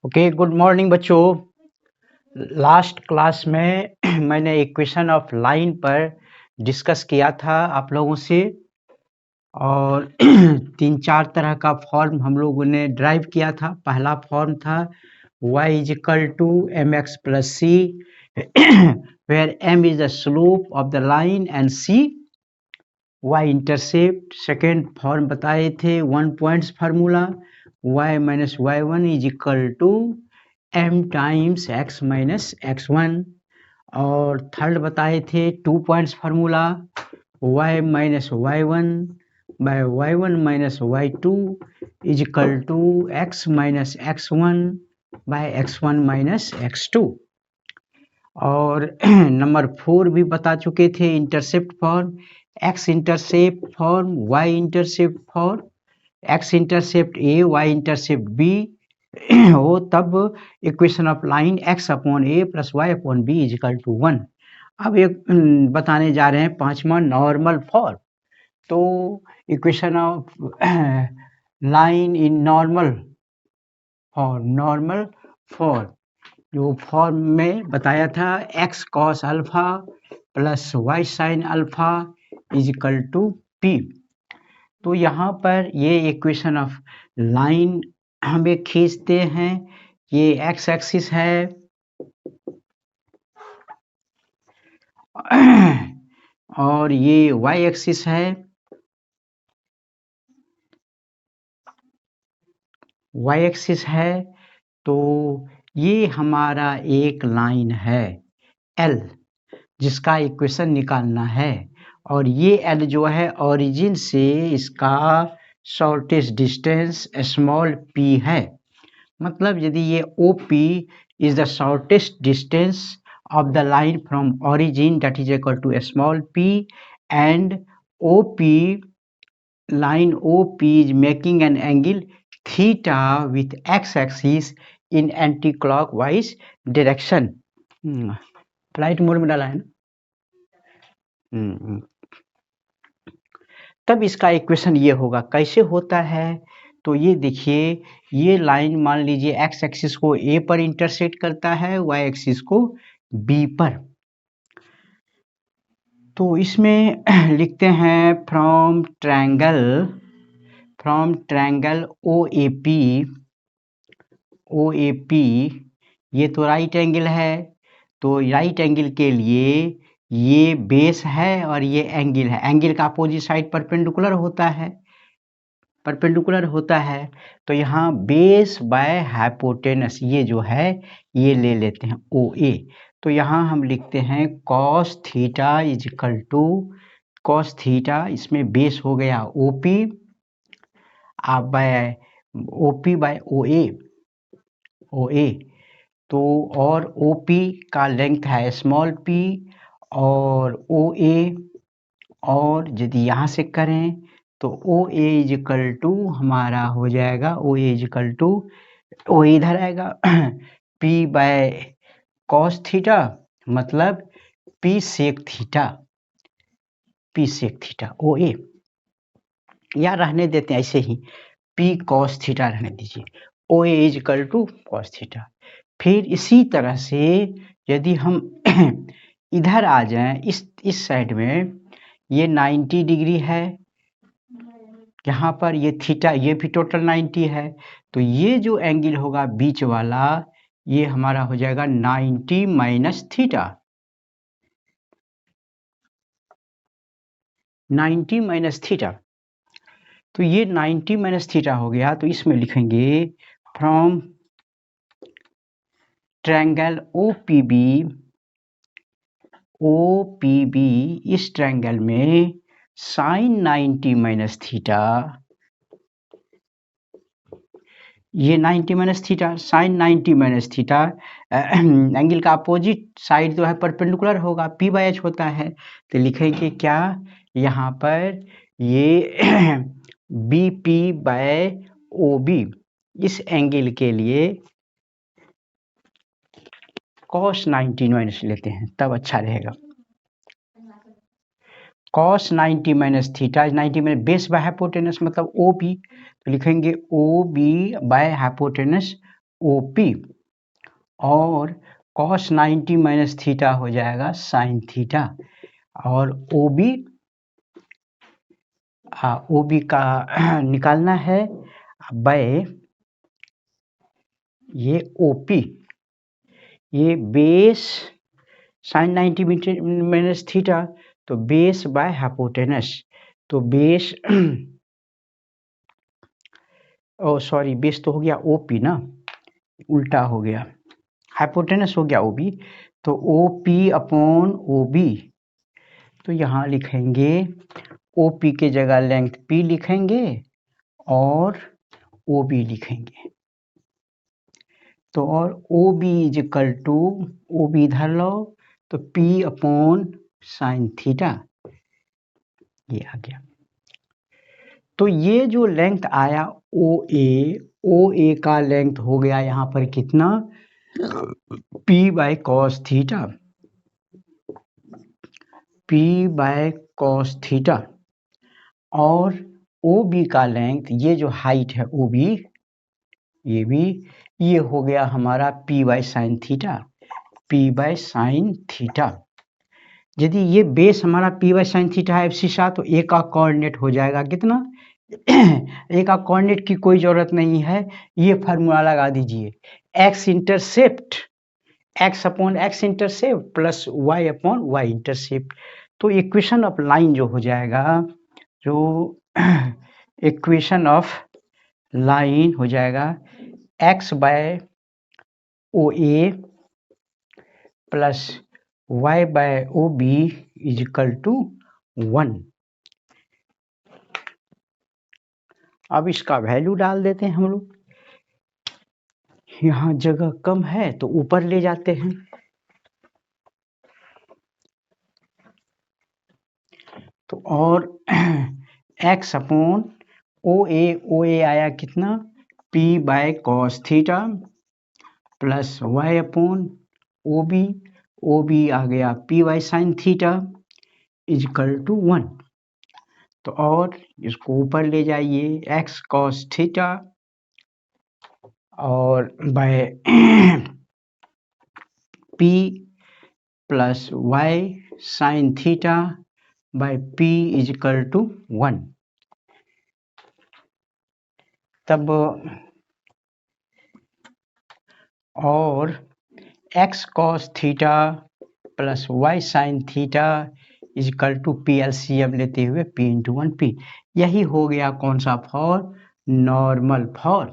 Okay, good morning बच्चों। Last class में मैंने इक्वेशन ऑफ लाइन पर डिस्कस किया था आप लोगों से, और तीन चार तरह का फॉर्म हम लोगों ने ड्राइव किया था। पहला फॉर्म था y is equal to M x plus सी, where m is the slope of the line and c y intercept. Second form बताए थे one points formula, y minus y one is equal to m times x minus x1। और third बताए थे two points formula, y minus y one by y one minus y two is equal to x minus x1 by x1 minus x2। और number 4 भी बता चुके थे intercept form, x intercept form, y intercept form, x intercept a y intercept b हो तब equation of line x upon a plus y upon b is equal to 1। अब एक बताने जा रहे हैं पांचवा नॉर्मल फॉर्म। तो equation of line in normal form जो फॉर्म में बताया था x cos alpha plus y sine alpha is equal to p। तो यहाँ पर ये इक्वेशन ऑफ लाइन हमें खींचते हैं। ये x एक्सिस है और ये y एक्सिस है, y एक्सिस है। तो ये हमारा एक लाइन है L जिसका इक्वेशन निकालना है, और ये L जो है ओरिजिन से इसका शॉर्टेस्ट डिस्टेंस स्मॉल p है। मतलब यदि ये OP is the shortest distance of the line from origin, that is equal to small p, and OP line OP is making an angle theta with x-axis in anti-clockwise direction। Flight mode में डाला है ना। तब इसका equation ये होगा। कैसे होता है तो ये देखिए, ये लाइन मान लीजिए x एक्सिस को a पर इंटरसेक्ट करता है, y एक्सिस को b पर। तो इसमें लिखते हैं फ्रॉम ट्रायंगल OAP, ये तो राइट एंगल है। तो राइट एंगल के लिए ये बेस है और ये एंगल है। एंगल का अपोजिट साइड परपेंडिकुलर होता है। तो यहाँ बेस बाय हाइपोटेनस ये जो है ये ले लेते हैं OA। तो यहाँ हम लिखते हैं cos theta is equal to cos theta, इसमें बेस हो गया OP by OP by OA। तो और OP का लेंथ है स्मॉल p और OA, और यदि यहाँ से करें तो OA इज इक्वल टू हमारा हो जाएगा OA is equal to OA इधर आएगा P बाय कॉस थीटा, मतलब P सेक थीटा OA, या रहने देते हैं ऐसे ही P कॉस थीटा रहने दीजिए। OA is equal to cos theta. फिर इसी तरह से यदि हम इधर आ जाएं इस साइड में, ये 90 डिग्री है, यहाँ पर ये थीटा, ये भी टोटल 90 है। तो ये जो एंगल होगा बीच वाला, ये हमारा हो जाएगा 90 माइनस थीटा। 90 माइनस थीटा, तो ये 90 माइनस थीटा हो गया। तो इसमें लिखेंगे फ्रॉम ट्रायंगल OPB, इस ट्रायंगल में साइन 90 माइनस थीटा, ये 90 minus theta, sine 90 minus theta, angle का अपोजिट साइड जो है परपेंडिकुलर होगा, P बाय H होता है। तो लिखेंगे क्या यहाँ पर, ये BP बाय OB, इस एंगल के लिए cos 90 माइनस लेते हैं तब अच्छा रहेगा। cos 90 minus theta, 90 minus base by hypotenuse मतलब OB, तो लिखेंगे OB बाय हाइपोटेनस OP और cos 90 माइनस थीटा हो जाएगा साइन थीटा और OB का निकालना है बाय ये OP, ये बेस साइन 90 माइनस थीटा तो बेस बाय हाइपोटेनस, तो बेस सॉरी बेस तो हो गया OP ना, उल्टा हो गया, हाइपोटेनस हो गया OB, तो OP अपॉन OB, तो यहाँ लिखेंगे OP के जगह लेंथ P लिखेंगे और OB लिखेंगे, तो और OB is equal to OB इधर लो तो P अपॉन साइन थीटा, ये आ गया। तो ये जो लेंथ आया OA का लेंथ हो गया यहाँ पर कितना, P by cos theta, P by cos theta, और OB का लेंथ, ये जो हाइट है OB, ये भी ये हो गया हमारा P by sine theta, P by sine theta. यदि ये बेस हमारा P बाय साइन थीटा है एब्सिसा, तो A का कोऑर्डिनेट हो जाएगा कितना A का कोऑर्डिनेट की कोई जरूरत नहीं है, ये फार्मूला लगा दीजिए, x intercept x upon x intercept plus y upon y intercept, तो इक्वेशन ऑफ लाइन जो हो जाएगा, जो इक्वेशन ऑफ लाइन हो जाएगा x by OA plus y by OB is equal to 1। अब इसका वैल्यू डाल देते हैं हम लोग, यहाँ जगह कम है तो ऊपर ले जाते हैं, तो और x अपॉन OA आया कितना, P by cos theta plus y upon OB आ गया P by sine theta is equal to 1, तो और इसको ऊपर ले जाइए, x कॉस थीटा और by P plus y sine theta by P is equal to 1, तब और x cos theta plus y sine theta is equal to P LCM लेते हुए P इंटू 1P, यही हो गया कौन सा फॉर्म, नॉर्मल फॉर्म,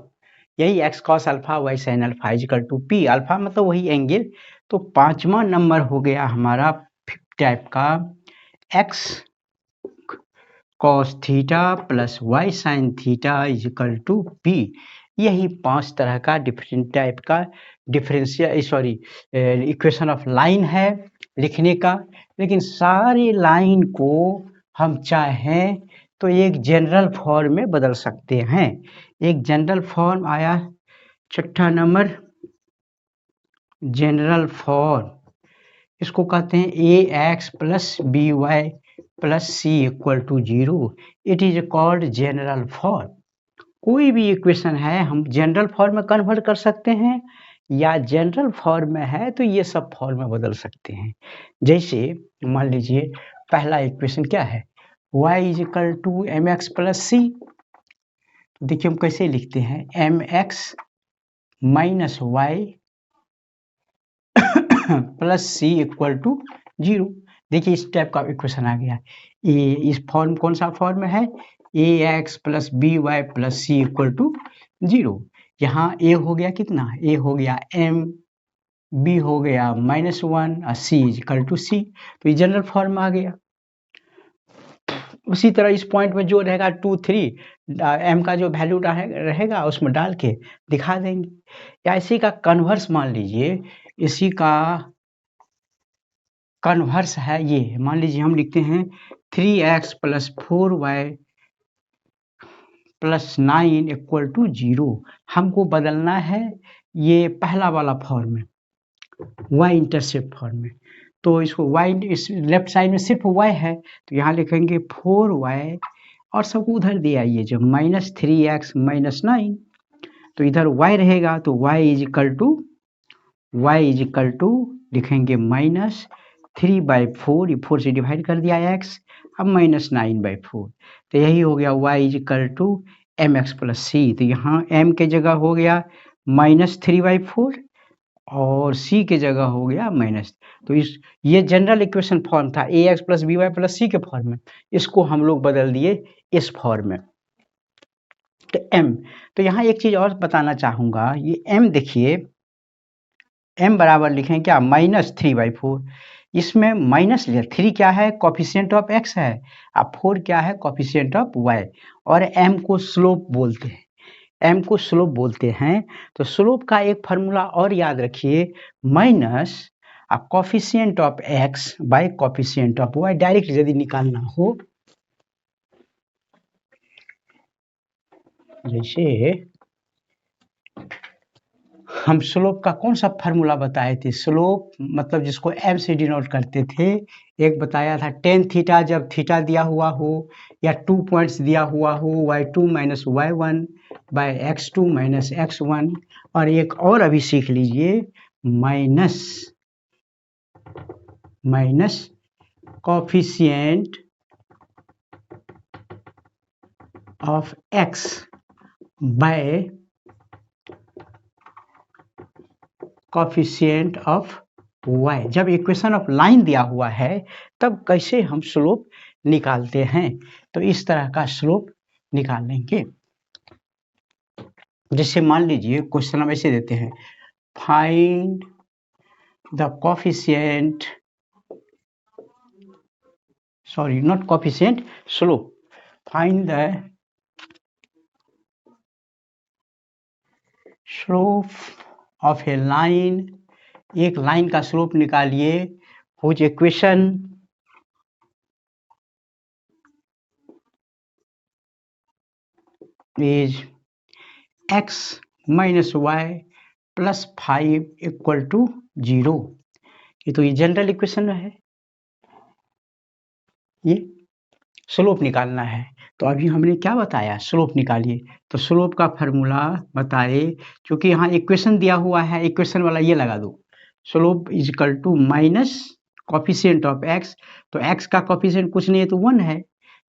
यही x cos alpha y sine alpha is equal to P, alpha मतलब वही एंगल, तो पांचवा नंबर हो गया हमारा फिफ्थ टाइप का x cos theta plus y sine theta is equal to P, यही 5 तरह का डिफरेंट टाइप का इक्वेशन ऑफ लाइन है लिखने का, लेकिन सारी लाइन को हम चाहें तो एक जनरल फॉर्म में बदल सकते हैं। एक जनरल फॉर्म आया, छठा नंबर जनरल फॉर्म, इसको कहते हैं AX plus BY plus C equal to 0, it is called general form. कोई भी इक्वेशन है हम जनरल फॉर्म में कन्वर्ट कर सकते हैं, या जनरल फॉर्म में है तो ये सब फॉर्म में बदल सकते हैं। जैसे मान लीजिए पहला इक्वेशन क्या है, y is equal to mx plus C, देखिए हम कैसे लिखते हैं, mx minus Y plus C equal to 0, देखिए इस टाइप का इक्वेशन आ गया। ये इस फॉर्म कौन सा फॉर्म में है, ax plus by plus C equal to 0, यहाँ a हो गया कितना, a हो गया m, b हो गया -1 और c इक्वल टू c, तो ये जनरल फॉर्म आ गया। उसी तरह इस पॉइंट में जो रहेगा 2, 3 m का जो वैल्यू रहेगा उसमें डाल के दिखा देंगे, या इसी का कन्वर्स मान लीजिए, इसी का कन्वर्स है ये, मान लीजिए हम लिखते हैं 3x plus 4y plus 9 equal to 0, हमको बदलना है ये पहला वाला फॉर्म में, y इंटरसेप्ट फॉर्म में, तो इसको y इस लेफ्ट साइड में सिर्फ y है तो यहाँ लिखेंगे 4y और सबको उधर दे आइए जब -3x -9, तो इधर y रहेगा तो y इज इक्वल टू लिखेंगे -3/4, ये 4 से डिवाइड कर दिया x, अब -9/4, तो यही हो गया y is equal to mx plus c। तो यहाँ m के जगह हो गया -3/4 और c के जगह हो गया माइनस। तो ये जनरल इक्वेशन फॉर्म था ax plus B Y plus C के फॉर्म में, इसको हम लोग बदल दिए इस फॉर्म में। तो m, तो यहाँ एक चीज और बताना चाहूंगा, ये m देखिए, m बराबर लिखें क्या -3/4, इसमें -3 क्या है, कॉफिशिएंट ऑफ x है, अब 4 क्या है, कॉफिशिएंट ऑफ y, और m को स्लोप बोलते हैं, m को स्लोप बोलते हैं। तो स्लोप का एक फार्मूला और याद रखिए, minus coefficient of x by coefficient of y, direct यदि निकालना हो, जैसे हम स्लोप का कौन सा फार्मूला बताए थे, स्लोप मतलब जिसको m से डिनोट करते थे, एक बताया था tan थीटा, जब थीटा दिया हुआ हो या 2 पॉइंट्स दिया हुआ हो, y2 minus y1 bye x2 minus x1, और एक और अभी सीख लीजिए, minus coefficient of x by coefficient of y। जब इक्वेशन ऑफ लाइन दिया हुआ है तब कैसे हम स्लोप निकालते हैं, तो इस तरह का स्लोप निकाल लेंगे। जैसे मान लीजिए क्वेश्चन हम ऐसे देते हैं, find the coefficient, sorry not coefficient, slope, find the slope of a line, एक लाइन का स्लोप निकालिए, which equation is x minus Y plus 5 equal to 0। ये तो ये जनरल इक्वेशन है, ये स्लोप निकालना है। तो अभी हमने क्या बताया, स्लोप निकालिए, तो स्लोप का फार्मूला बताए, क्योंकि यहाँ इक्वेशन दिया हुआ है, इक्वेशन वाला ये लगा दो, slope is equal to minus coefficient of x, तो x का कोफिशिएंट कुछ नहीं है तो 1 है,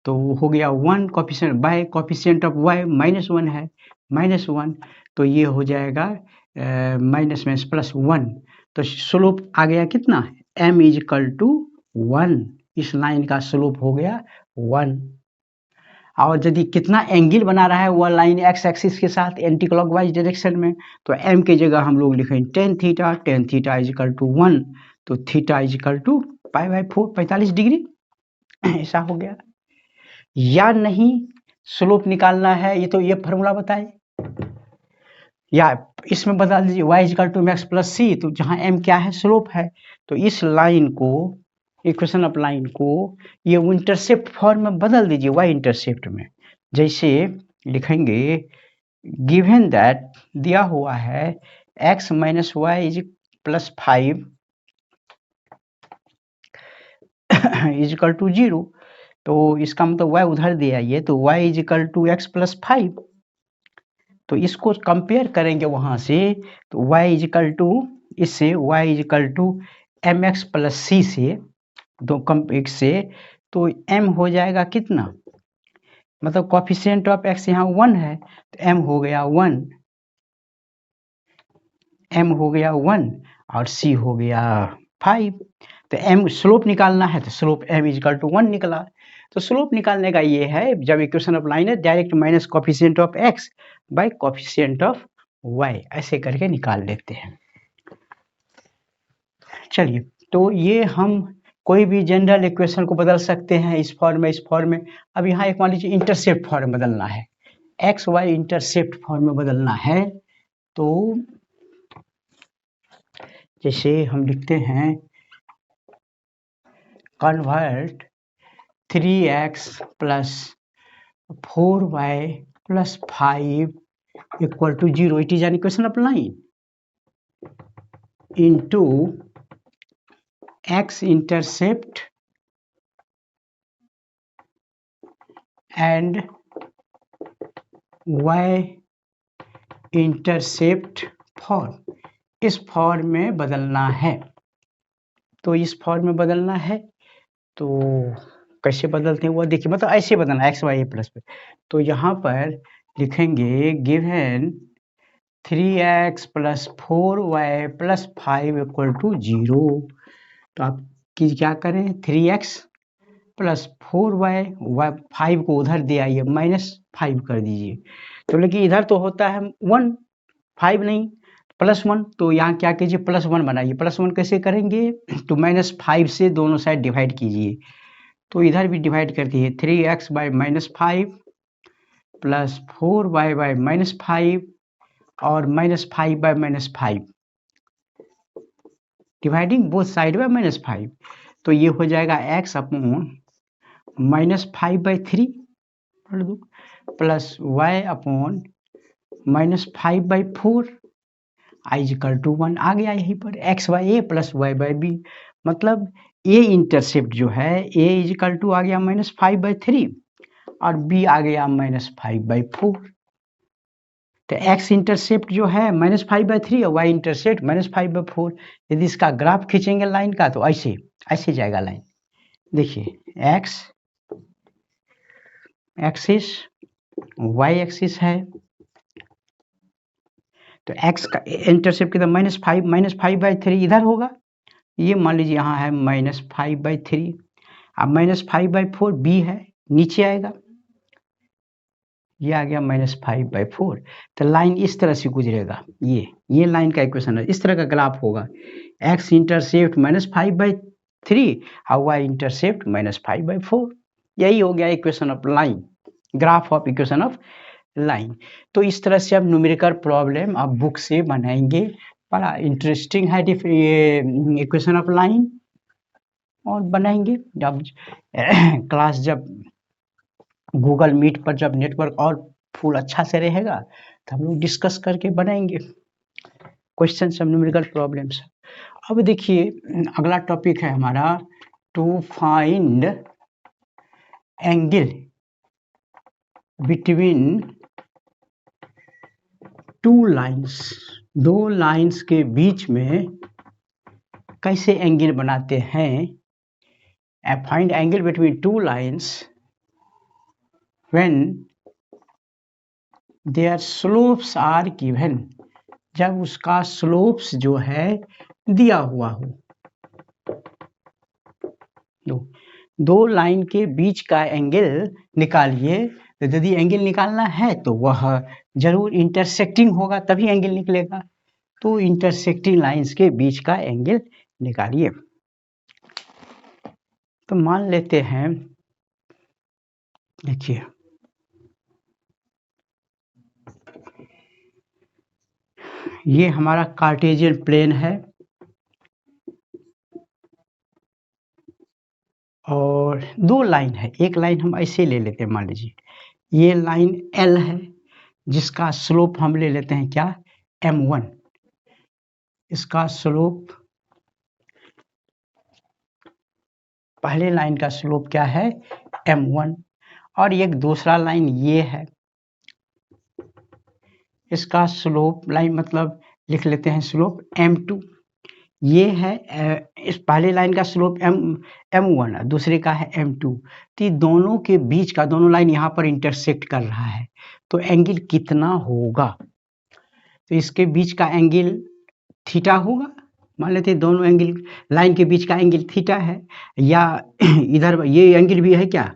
तो हो गया 1 coefficient bye coefficient of y -1 है, -1, तो ये हो जाएगा माइनस में प्लस 1, तो स्लोप आ गया कितना, m इज इक्वल टू 1, इस लाइन का स्लोप हो गया 1। और यदि कितना एंगल बना रहा है वह लाइन एक्स एक्सिस के साथ एंटी क्लॉकवाइज डायरेक्शन में, तो m की जगह हम लोग लिखेंगे tan theta is equal to 1, तो theta is equal to π/4, 45 degree, ऐसा हो गया। या नहीं स्लोप निकालना है, ये तो ये फार्मूला बताए, या इसमें बदल दीजिए y is equal to max plus C, तो जहाँ m क्या है, स्लोप है, तो इस लाइन को, इक्वेशन ऑफ लाइन को ये इंटरसेप्ट फॉर्म में बदल दीजिए, y इंटरसेप्ट में, जैसे लिखेंगे गिवन दैट दिया हुआ है x minus y is plus 5 is equal to 0, तो इसका मतलब y उधर दे आइए, तो y is equal to X plus 5, तो इसको कंपेयर करेंगे वहां से, तो y इज इक्वल टू, इससे y is equal to M x plus C से, दो एक से, तो m हो जाएगा कितना, मतलब कोफिशिएंट ऑफ x यहाँ 1 है, तो m हो गया 1, m हो गया 1 और c हो गया 5, तो m स्लोप निकालना है, तो slope m is equal to 1 निकला। तो स्लोप निकालने का ये है, जब इक्वेशन ऑफ लाइन है, direct minus coefficient of x by coefficient of y, ऐसे करके निकाल लेते हैं। चलिए, तो ये हम कोई भी जनरल इक्वेशन को बदल सकते हैं, इस फॉर्म में, इस फॉर्म में। अब यहाँ एक मान लीजिए इंटरसेप्ट फॉर्म में बदलना है, एक्स वाई इंटरसेप्ट फॉर्म में बदलना है, तो जैसे हम लिखते हैं convert 3x plus 4y plus 5 equal to 0, it is an equation of line, into x intercept and y intercept form, इस फॉर्म में बदलना है। तो इस फॉर्म में बदलना है तो कैसे बदलते हैं वो देखिए, मतलब ऐसे बदलना एक्स वाई ए प्लस पे। तो यहाँ पर लिखेंगे given 3x plus 4y plus 5 equal to 0। तो आप क्या करें, 3x प्लस 4y 5 को उधर दे आइए, -5 कर दीजिए। तो लेकिन इधर तो होता है 1, 5 नहीं, +1। तो यहाँ क्या कीजिए, +1 बनाइए। +1 कैसे करेंगे, तो -5 से दोनों साइड डिवाइड कीजिए। तो इधर भी डिवाइड कर दिए, 3x by -5 plus 4y by -5 और -5 by -5, dividing both side by -5। तो ये हो जाएगा x upon -5/3 plus y upon -5/4 i equal to 1 आ गया यहीं पर, x by a plus y by b. मतलब ए इंटरसेप्ट जो है, ए इक्वल टू आ गया -5/3 और बी आ गया -5/4। तो एक्स इंटरसेप्ट जो है -5/3 और वाई इंटरसेप्ट -5/4। यदि इसका ग्राफ खींचेंगे लाइन का तो ऐसे ऐसे जाएगा लाइन। देखिए एक्स एक्सिस, वाई एक्सिस है, तो x का इंटरसेप्ट कितना -5/3 इधर होगा। ये मान लीजिए यहाँ है -5/3, अब -5/4 बी है, नीचे आएगा, ये आ गया -5/4। तो लाइन इस तरह से गुजरेगा, ये लाइन का इक्वेशन है, इस तरह का ग्राफ होगा। x इंटरसेप्ट -5/3 और y इंटरसेप्ट -5/4। यही हो गया equation of line, graph of equation of line. तो इस तरह से आप न्यूमेरिकल प्रॉब्लम आप बुक से बनाएंगे। बड़ा इंटरेस्टिंग है ये इक्वेशन ऑफ लाइन, और बनाएंगे जब क्लास, जब गूगल मीट पर जब नेटवर्क और फुल अच्छा से रहेगा तो हम लोग डिस्कस करके बनाएंगे क्वेश्चन सब, न्यूमेरिकल प्रॉब्लम्स। अब देखिए अगला टॉपिक है हमारा, to find angle between two lines, दो लाइन्स के बीच में कैसे एंगल बनाते हैं। Find angle between two lines when their slopes are given, जब उसका स्लोप्स जो है दिया हुआ हो। दो लाइन के बीच का एंगल निकालिए। तो यदि एंगल निकालना है तो वह जरूर इंटरसेक्टिंग होगा, तभी एंगल निकलेगा। तो इंटरसेक्टिंग लाइंस के बीच का एंगल निकालिए। तो मान लेते हैं, देखिए ये हमारा कार्टेशियन प्लेन है और दो लाइन है। एक लाइन हम ऐसे ले लेते हैं, मान लीजिए ये लाइन L है जिसका स्लोप हम ले लेते हैं क्या, m1। इसका स्लोप, पहले लाइन का स्लोप क्या है, m1। और एक दूसरा लाइन ये है, इसका स्लोप लाइन मतलब लिख लेते हैं स्लोप m2। ये है इस पहले लाइन का स्लोप m1, दूसरे का है m2। तो दोनों के बीच का, दोनों लाइन यहाँ पर इंटरसेक्ट कर रहा है, तो एंगल कितना होगा। तो इसके बीच का एंगल थीटा होगा। मान लेते हैं दोनों एंगल, लाइन के बीच का एंगल थीटा है, या इधर ये एंगल भी है क्या,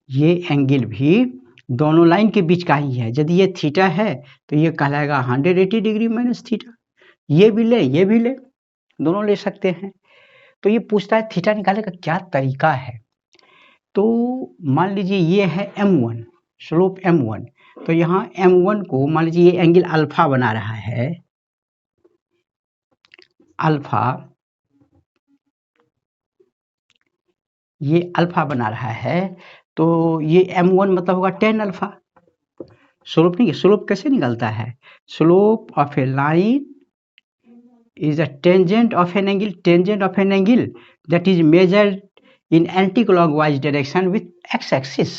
ये एंगल भी दोनों लाइन के बीच का ही है। यदि ये थीटा है तो ये कहलाएगा 180 डिग्री माइनस थीटा। ये भी ले, ये भी ले, दोनों ले सकते हैं। तो ये पूछता है थीटा निकालने का क्या तरीका है। तो मान लीजिए ये है m1, स्लोप m1। तो यहाँ m1 को मान लीजिए ये एंगल अल्फा बना रहा है, अल्फा, ये अल्फा बना रहा है। तो ये m1 मतलब होगा 10 अल्फा। स्लोप नहीं, स्लोप कैसे निकलता है, slope of a line is a tangent of an angle, tangent of an angle that is measured in anti-clockwise direction with x-axis।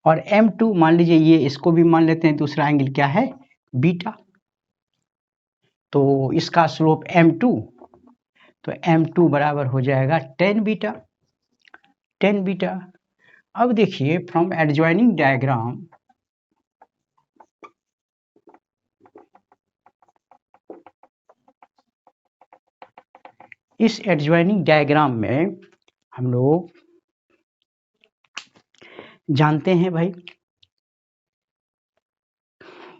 और m2 मान लीजिए, ये इसको भी मान लेते हैं, दूसरा एंगल क्या है, बीटा। तो इसका स्लोप m2, तो m2 बराबर हो जाएगा 10 बीटा, 10 बीटा। अब देखिए फ्रॉम एडजॉइनिंग डायग्राम, इस एडजॉइनिंग डायग्राम में हम लोग जानते हैं भाई,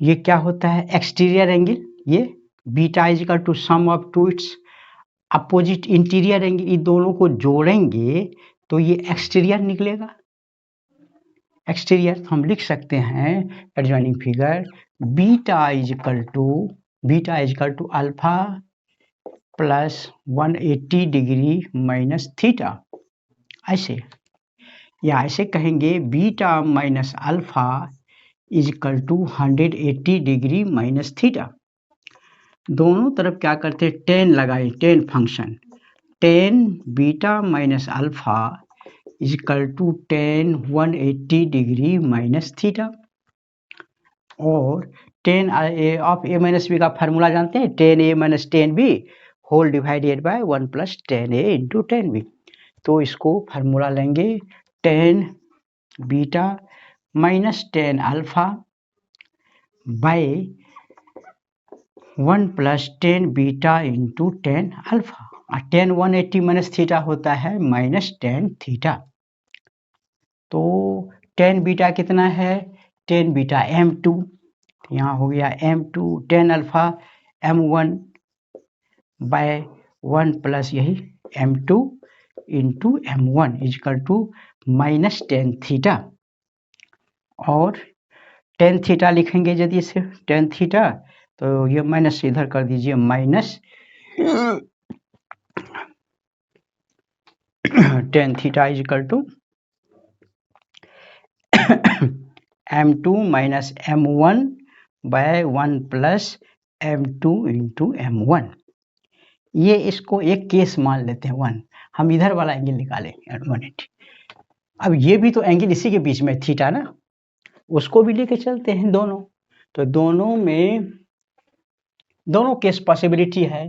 ये क्या होता है, एक्सटीरियर एंगल, ये beta is equal to sum of two its opposite interior angle, ये दोनों को जोड़ेंगे तो ये एक्सटीरियर निकलेगा। एक्सटीरियर तो हम लिख सकते हैं adjoining figure, beta is equal to alpha plus 180 degree minus theta, ऐसे, या ऐसे कहेंगे beta minus alpha is equal to 180 degree minus theta. दोनों तरफ क्या करते हैं, टेन लगाए, tan function, tan beta minus alpha is equal to tan 180 degree minus theta. और tan of A minus B का फार्मूला जानते हैं, tan A minus tan B whole divided by 1 plus ten A into ten B. तो इसको formula लेंगे, ten beta minus tan alpha by 1 plus tan beta into tan alpha, और ten 180 minus theta होता है minus tan theta. तो tan beta कितना है, tan beta m2, यहाँ हो गया m2, ten alpha m1 by 1 plus यही m2 into m1 is equal to minus tan theta. और टेन थीटा लिखेंगे यदि इसे टेन थीटा, तो ये माइनस इधर कर दीजिए, minus tan theta is equal to m2 minus m1 by 1 plus m2 into m1। ये इसको एक केस मान लेते हैं 1, हम इधर वाला एंगल निकालेंगे 180। अब ये भी तो एंगल इसी के बीच में थीटा ना, उसको भी लेके चलते हैं दोनों। तो दोनों में दोनों केस पॉसिबिलिटी है,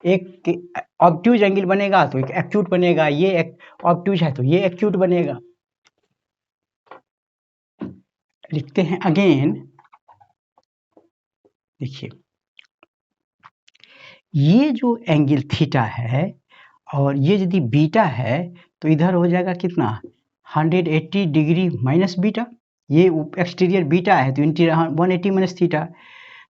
एक ऑब्ट्यूज एंगल बनेगा तो एक एक्यूट बनेगा, ये एक ऑब्ट्यूज है तो ये एक्यूट बनेगा। लिखते हैं अगेन, देखिए ये जो एंगल थीटा है और ये यदि बीटा है तो इधर हो जाएगा कितना, 180 डिग्री माइनस बीटा, ये एक्सटीरियर बीटा है तो इंटीरियर 180 माइनस थीटा।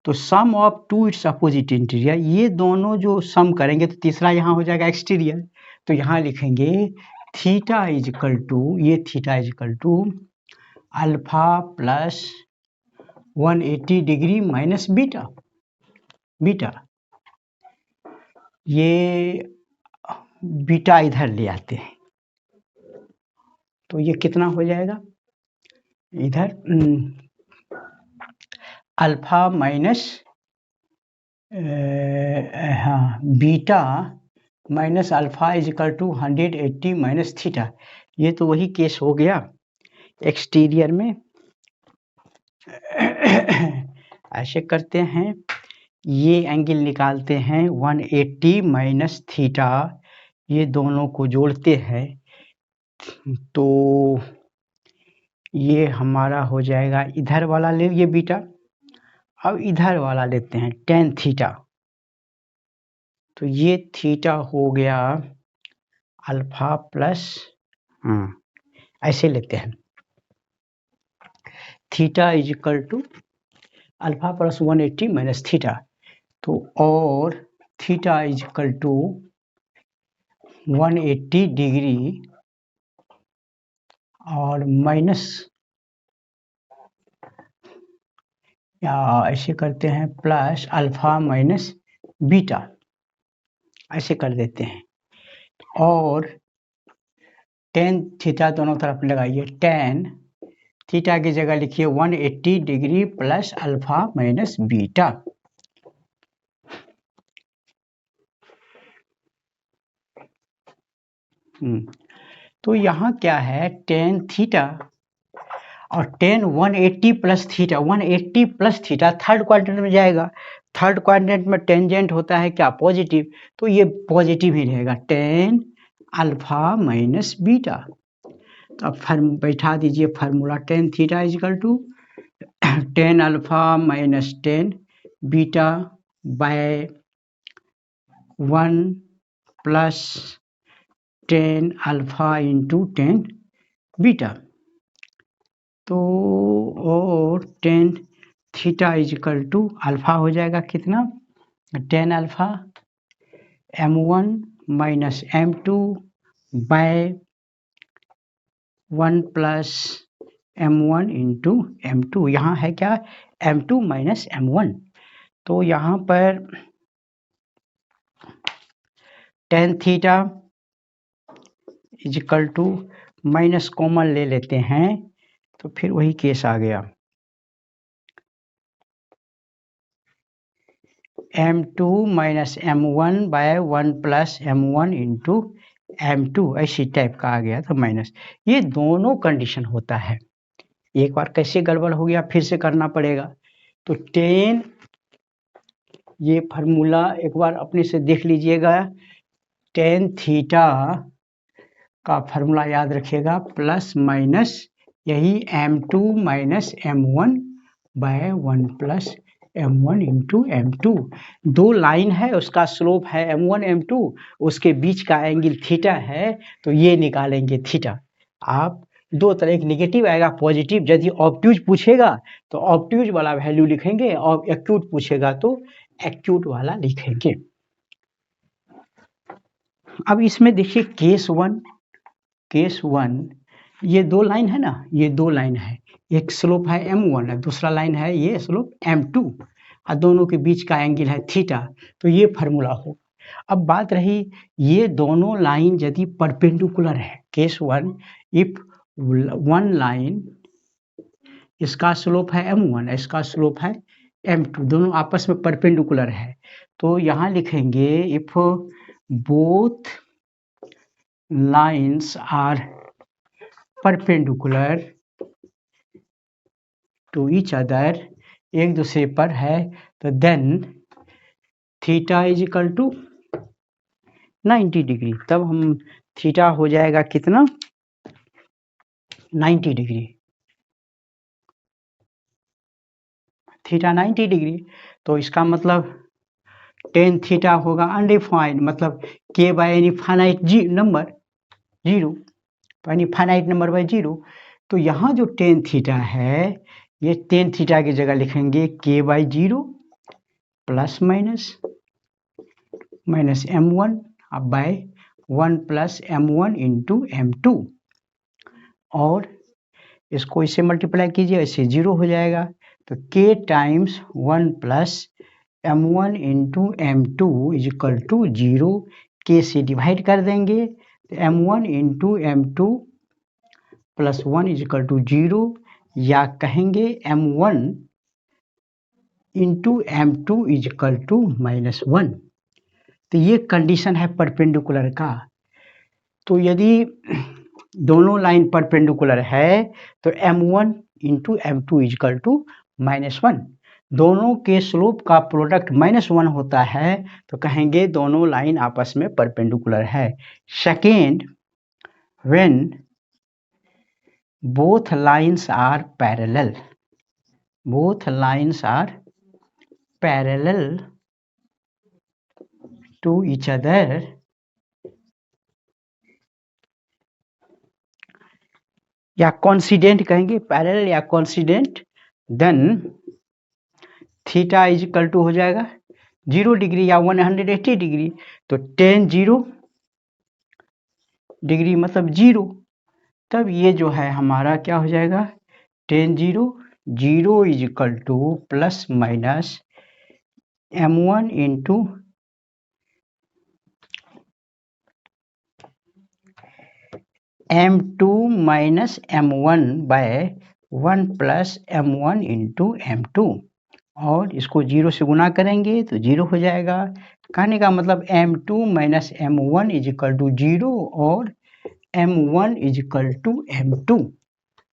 तो sum of two its opposite interior, ये दोनों जो सम करेंगे तो तीसरा यहाँ हो जाएगा एक्सटीरियर। तो यहाँ लिखेंगे थीटा इज इक्वल टू, ये theta is equal to alpha plus 180 degree minus beta, beta ये बीटा इधर ले आते हैं तो ये कितना हो जाएगा, इधर अल्फा माइनस हाँ beta minus alpha is equal to 180 minus theta. ये तो वही केस हो गया एक्सटीरियर में। ऐसे करते हैं, ये एंगल निकालते हैं 180 माइनस थीटा, ये दोनों को जोड़ते हैं तो ये हमारा हो जाएगा, इधर वाला ले लिए बीटा, अब इधर वाला लेते हैं टेन थीटा, तो ये थीटा हो गया अल्फा प्लस, ऐसे लेते हैं theta is equal to alpha plus 180 minus theta. तो और theta is equal to 180 degree और माइनस, या ऐसे करते हैं प्लस अल्फा माइनस बीटा, ऐसे कर देते हैं। और टेन थीटा दोनों तरफ लगाइए, टेन थीटा की जगह लिखिए 180 degree plus alpha minus beta. तो यहाँ क्या है, टेन थीटा और ten 180 plus theta, 180 plus theta third quadrant में जाएगा। थर्ड क्वाड्रेंट में टेंजेंट होता है क्या, पॉजिटिव, तो ये पॉजिटिव ही रहेगा, टेन अल्फा माइनस बीटा। तो अब बैठा दीजिए formula, tan theta is equal to tan alpha minus tan beta by 1 plus tan alpha into tan beta. तो और tan theta is equal to alpha हो जाएगा कितना, tan alpha m1 minus m2 by 1 plus m1 into m2। यहाँ है क्या, m2 minus m1। तो यहाँ पर tan theta is equal to minus common ले लेते हैं तो फिर वही केस आ गया, m2 minus m1 by 1 plus m1 into m2, ऐसी टाइप का आ गया तो माइनस। ये दोनों कंडीशन होता है। एक बार कैसे गड़बड़ हो गया फिर से करना पड़ेगा। तो टेन, ये फार्मूला एक बार अपने से देख लीजिएगा, टेन थीटा का फार्मूला याद रखिएगा, प्लस माइनस यही m2 minus m1 by 1 plus m1 into m2। दो लाइन है, उसका स्लोप है m1 m2, उसके बीच का एंगल थीटा है, तो ये निकालेंगे थीटा। आप दो तरह एक नेगेटिव आएगा पॉजिटिव, यदि ऑब्ट्यूज पूछेगा तो ऑब्ट्यूज वाला वैल्यू लिखेंगे और एक्यूट पूछेगा तो एक्यूट वाला लिखेंगे। अब इसमें देखिए केस वन, ये दो लाइन है ना, ये दो लाइन है, एक स्लोप है m1 है, दूसरा लाइन है ये स्लोप m2, और दोनों के बीच का एंगल है थीटा, तो ये फार्मूला हो। अब बात रही ये दोनों लाइन यदि परपेंडिकुलर है, case one, if one line, इसका स्लोप है m1, इसका स्लोप है m2, दोनों आपस में परपेंडिकुलर है, तो यहाँ लिखेंगे if both lines are perpendicular to each other, एक दूसरे पर है, तो then theta is equal to 90 degree. तब हम थीटा हो जाएगा कितना, 90 डिग्री, थीटा 90 डिग्री। तो इसका मतलब टेन थीटा होगा अनडिफाइंड, मतलब के by any finite number zero, any finite number by zero. तो यहाँ जो टेन थीटा है, ये टेन थीटा की जगह लिखेंगे k by zero plus minus m1 by 1 plus m1 into m2, और इसको इससे मल्टीप्लाई कीजिए, ऐसे जीरो हो जाएगा, तो k times 1 plus m1 into m2 is equal to zero, k से डिवाइड कर देंगे तो m1 into m2 plus 1 is equal to zero, या कहेंगे m1 into m2 is equal to minus 1। तो ये कंडीशन है परपेंडिकुलर का। तो यदि दोनों लाइन परपेंडिकुलर है तो m1 into m2 is equal to minus 1, दोनों के स्लोप का प्रोडक्ट -1 होता है, तो कहेंगे दोनों लाइन आपस में परपेंडिकुलर है। Second, when both lines are parallel, both lines are parallel to each other, या कोइंसिडेंट कहेंगे, पैरेलल या coincident, then theta is equal to हो जाएगा 0 डिग्री या 180 डिग्री, तो टेन 0 डिग्री मतलब जीरो, तब ये जो है हमारा क्या हो जाएगा, tan 0 is equal to plus minus m1 into m2 minus m1 by 1 plus m1 into m2, और इसको 0 से गुना करेंगे तो 0 हो जाएगा। कहने का मतलब m2 minus m1 is equal to 0 और m1 is equal to m2।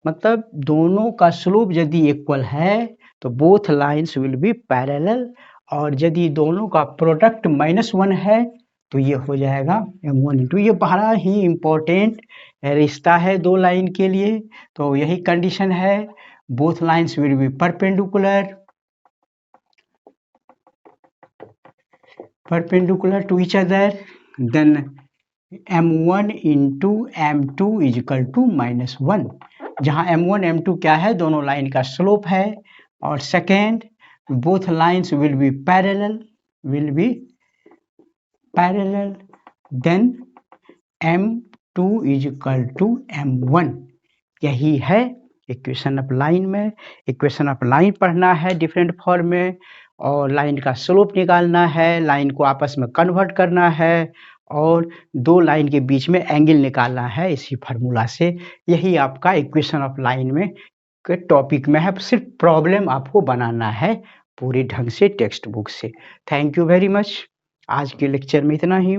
मतलब दोनों का स्लोप यदि इक्वल है तो both lines will be parallel, और यदि दोनों का प्रोडक्ट -1 है तो ये हो जाएगा m1 ये बड़ा ही इम्पोर्टेंट रिश्ता है दो लाइन के लिए। तो यही कंडीशन है, both lines will B perpendicular to each other, then m1 into m2 is equal to -1, जहाँ m1 m2 क्या है, दोनों लाइन का स्लोप है। और second, both lines will be parallel, then m2 is equal to m1। यही है equation of line में। इक्वेशन ऑफ लाइन पढ़ना है डिफरेंट फॉर्म में, और लाइन का स्लोप निकालना है, लाइन को आपस में कन्वर्ट करना है, और दो लाइन के बीच में एंगल निकालना है इसी फार्मूला से। यही आपका इक्वेशन ऑफ लाइन में के टॉपिक में है, सिर्फ प्रॉब्लम आपको बनाना है पूरी ढंग से टेक्स्ट बुक से। Thank you very much. आज के लेक्चर में इतना ही।